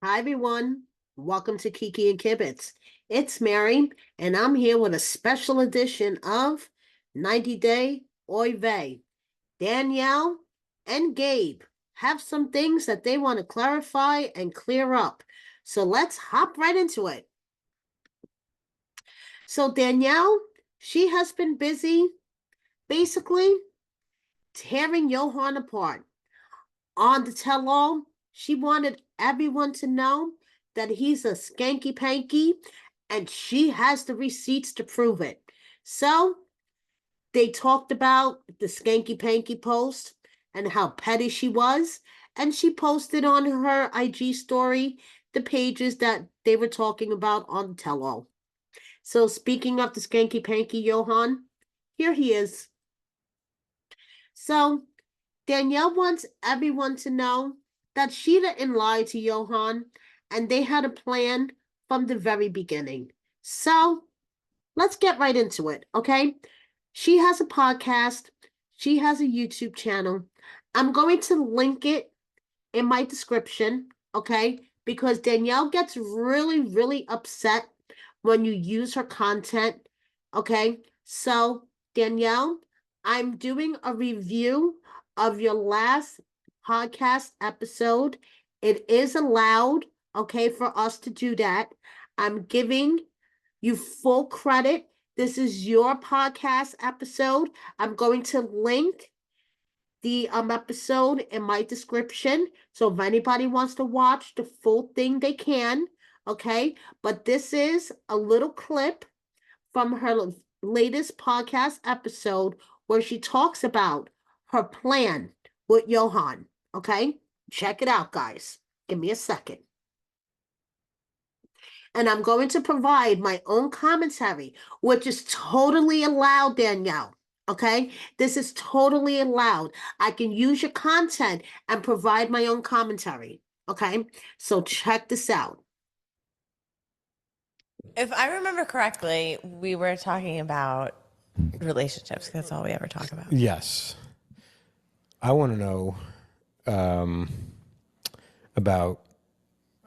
Hi, everyone. Welcome to Kiki and Kibbitz. It's Mary, and I'm here with a special edition of 90 Day Oy Vey. Danielle and Gabe have some things that they want to clarify and clear up. So let's hop right into it. So, Danielle, she has been busy basically tearing Johan apart. On the tell all, she wanted everyone to know that he's a skanky panky and she has the receipts to prove it. So they talked about the skanky panky post and how petty she was. And she posted on her IG story the pages that they were talking about on the tell all. So speaking of the skanky panky Johan, here he is. So Danielle wants everyone to know that she didn't lie to Johan and they had a plan from the very beginning. So let's get right into it, okay? She has a podcast, she has a YouTube channel. I'm going to link it in my description, okay? Because Danielle gets really, really upset when you use her content, okay? So, Danielle, I'm doing a review of your last podcast episode. It is allowed, okay, for us to do that. I'm giving you full credit. This is your podcast episode. I'm going to link the episode in my description. So if anybody wants to watch the full thing, they can. Okay. But this is a little clip from her latest podcast episode where she talks about her plan with Johan. Okay. Check it out, guys. Give me a second. And I'm going to provide my own commentary, which is totally allowed, Danielle. Okay, this is totally allowed. I can use your content and provide my own commentary. Okay, so check this out. If I remember correctly, we were talking about relationships. That's all we ever talk about. Yes. I want to know about,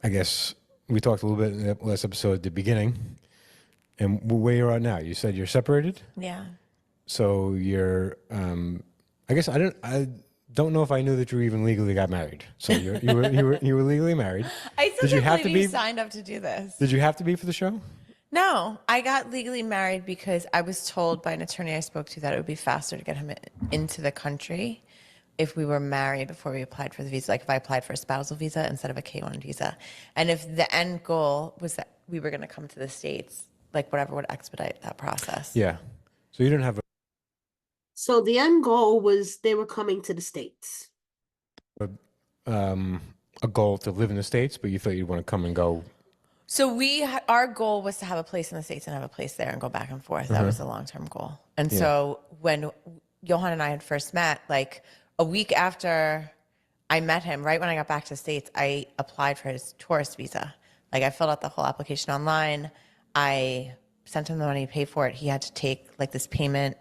I guess, we talked a little bit in the last episode at the beginning, and where you're at now. You said you're separated? Yeah. So you're, I guess I don't know if I knew that you even legally got married. So you were legally married. I still Did you can't have to believe you be signed up to do this. Did you have to be for the show? No, I got legally married because I was told by an attorney I spoke to that it would be faster to get him into the country if we were married before we applied for the visa. Like if I applied for a spousal visa instead of a K-1 visa. And if the end goal was that we were going to come to the States, like whatever would expedite that process. Yeah. So you didn't have So the end goal was they were coming to the States. a goal to live in the States, but you thought you'd want to come and go. So our goal was to have a place in the States and have a place there and go back and forth. That was the long-term goal. And so when Johan and I had first met, like a week after I met him, right when I got back to the States, I applied for his tourist visa. Like I filled out the whole application online. I sent him the money, paid for it. He had to take like this payment,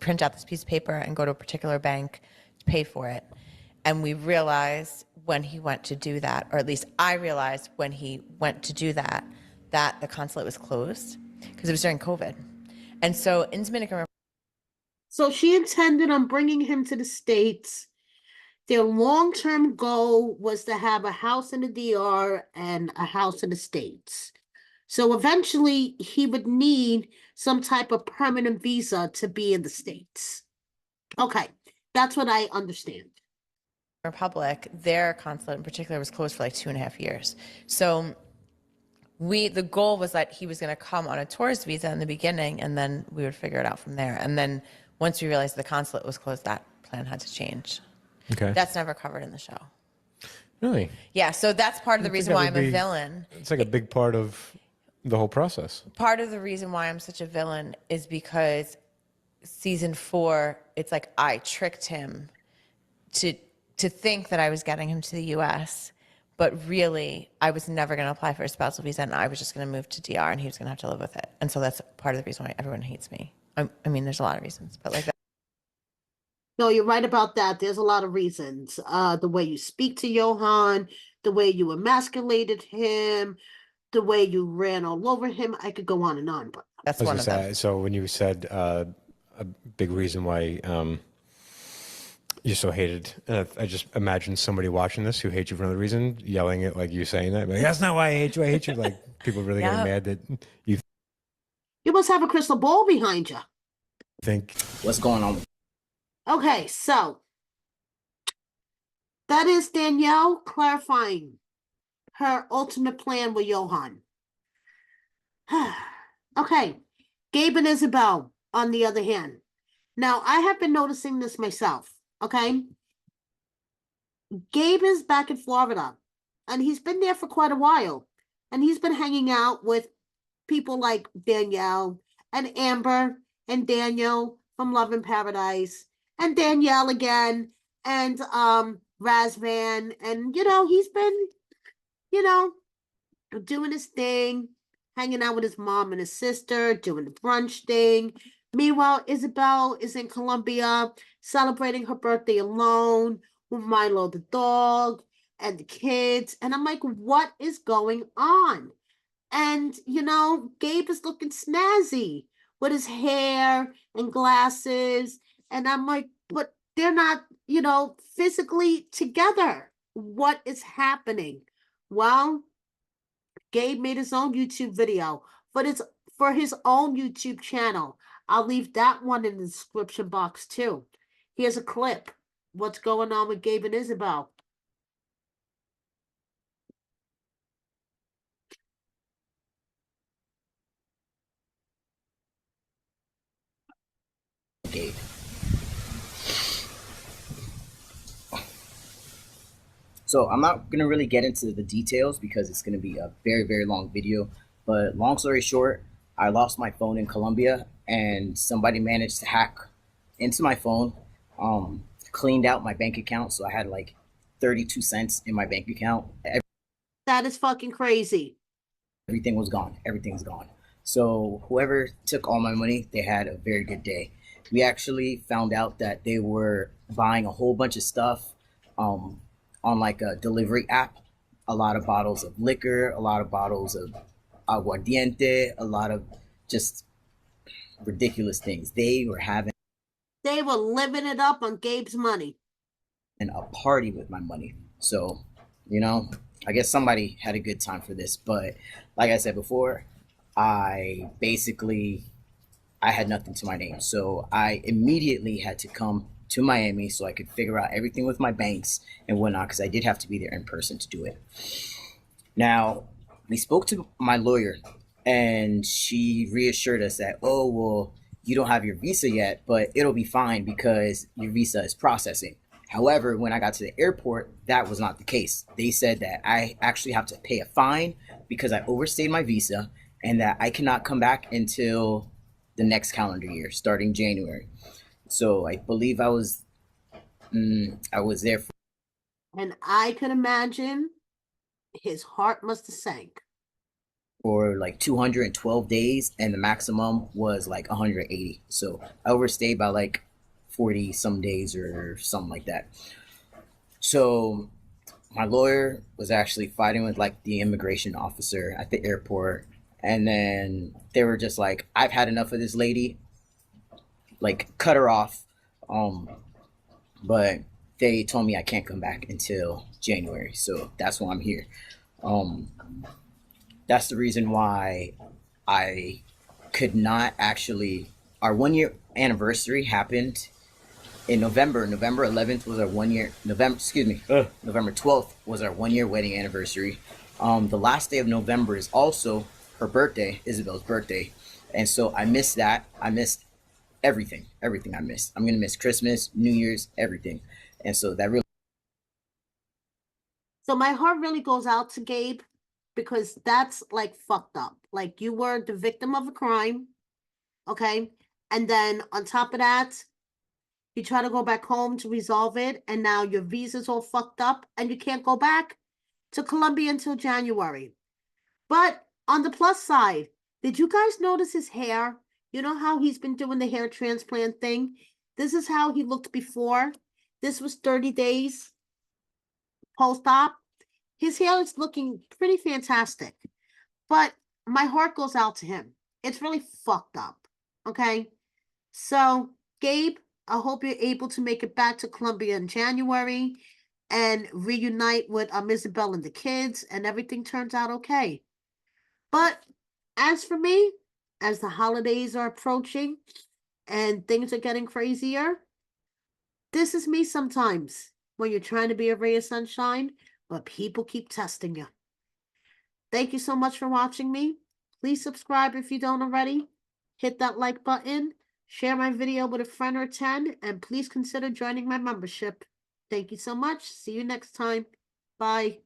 print out this piece of paper and go to a particular bank to pay for it. And we realized when he went to do that, or at least I realized when he went to do that, that the consulate was closed because it was during COVID. And so in Dominican Republic. So she intended on bringing him to the States. Their long-term goal was to have a house in the DR and a house in the States. So eventually he would need some type of permanent visa to be in the States. Okay, that's what I understand. Republic, their consulate in particular was closed for like 2.5 years. So the goal was that he was going to come on a tourist visa in the beginning, and then we would figure it out from there. And then once we realized the consulate was closed, that plan had to change. Okay. That's never covered in the show. Really? Yeah, so that's part of the reason why I'm a villain. It's like a big part of the whole process. Part of the reason why I'm such a villain is because season 4, it's like I tricked him to think that I was getting him to the U.S., but really I was never going to apply for a spousal visa, and I was just going to move to DR, and he was going to have to live with it. And so that's part of the reason why everyone hates me. I mean, there's a lot of reasons, but like that. No, you're right about that. There's a lot of reasons. The way you speak to Johan, the way you emasculated him, the way you ran all over him. I could go on and on, but That's I was one gonna of them. say, so when you said a big reason why you're so hated, I just imagine somebody watching this who hates you for another reason, yelling it like you saying that. Like, that's not why I hate you. I hate you. Like people really getting Yeah. mad that you you must have a crystal ball behind you. think. What's going on? Okay, so that is Danielle clarifying her ultimate plan with Johan. Okay, Gabe and Isabel, on the other hand. Now, I have been noticing this myself, okay? Gabe is back in Florida, and he's been there for quite a while. And he's been hanging out with people like Danielle and Amber and Daniel from Love in Paradise and Danielle again and Razvan. And he's been, you know, doing his thing, hanging out with his mom and his sister, doing the brunch thing. Meanwhile, Isabel is in Colombia celebrating her birthday alone with Milo the dog and the kids. And I'm like, what is going on? And, Gabe is looking snazzy with his hair and glasses. And I'm like, but they're not, physically together. What is happening? Well, Gabe made his own YouTube video for his own YouTube channel. I'll leave that one in the description box too. Here's a clip. What's going on with Gabe and Isabel? Gabe. So I'm not gonna really get into the details because it's gonna be a very, very long video. But long story short, I lost my phone in Colombia, and somebody managed to hack into my phone, cleaned out my bank account, so I had like 32 cents in my bank account. That is fucking crazy. Everything was gone. Everything's gone. So whoever took all my money, they had a very good day. We actually found out that they were buying a whole bunch of stuff on like a delivery app. A lot of bottles of liquor, a lot of bottles of aguardiente, a lot of just ridiculous things. They were having living it up on Gabe's money. a party with my money. So, I guess somebody had a good time for this. But like I said before, I had nothing to my name. So I immediately had to come to Miami so I could figure out everything with my banks and whatnot, because I did have to be there in person to do it. Now, we spoke to my lawyer, and she reassured us that, oh, well, you don't have your visa yet, but it'll be fine because your visa is processing. However, when I got to the airport, that was not the case. They said that I actually have to pay a fine because I overstayed my visa, and that I cannot come back until the next calendar year, starting January. So I believe I was there for. And I could imagine his heart must have sank. For like 212 days, and the maximum was like 180. So I overstayed by like 40 some days or something like that. So my lawyer was actually fighting with like the immigration officer at the airport, and then they were just like, I've had enough of this lady, like cut her off. But they told me I can't come back until January, so that's why I'm here. That's the reason why I could not actually. Our 1 year anniversary happened in November. November 11th was our 1 year. November 12th was our 1 year wedding anniversary. The last day of November is also her birthday, Isabel's birthday, and so I missed that. I missed everything. Everything I missed. I'm gonna miss Christmas, New Year's, everything, and so that really. So my heart really goes out to Gabe, because that's like fucked up. Like, you were the victim of a crime, okay? And then on top of that, you try to go back home to resolve it, and now your visa's all fucked up and you can't go back to Colombia until January. But on the plus side, did you guys notice his hair? You know how he's been doing the hair transplant thing? This is how he looked before. This was 30 days post-op. His hair is looking pretty fantastic. But my heart goes out to him. It's really fucked up. Okay? So, Gabe, I hope you're able to make it back to Colombia in January and reunite with Isabel and the kids, and everything turns out okay. But as for me, as the holidays are approaching and things are getting crazier, this is me sometimes when you're trying to be a ray of sunshine, but people keep testing you. Thank you so much for watching me. Please subscribe if you don't already. Hit that like button. Share my video with a friend or 10. And please consider joining my membership. Thank you so much. See you next time. Bye.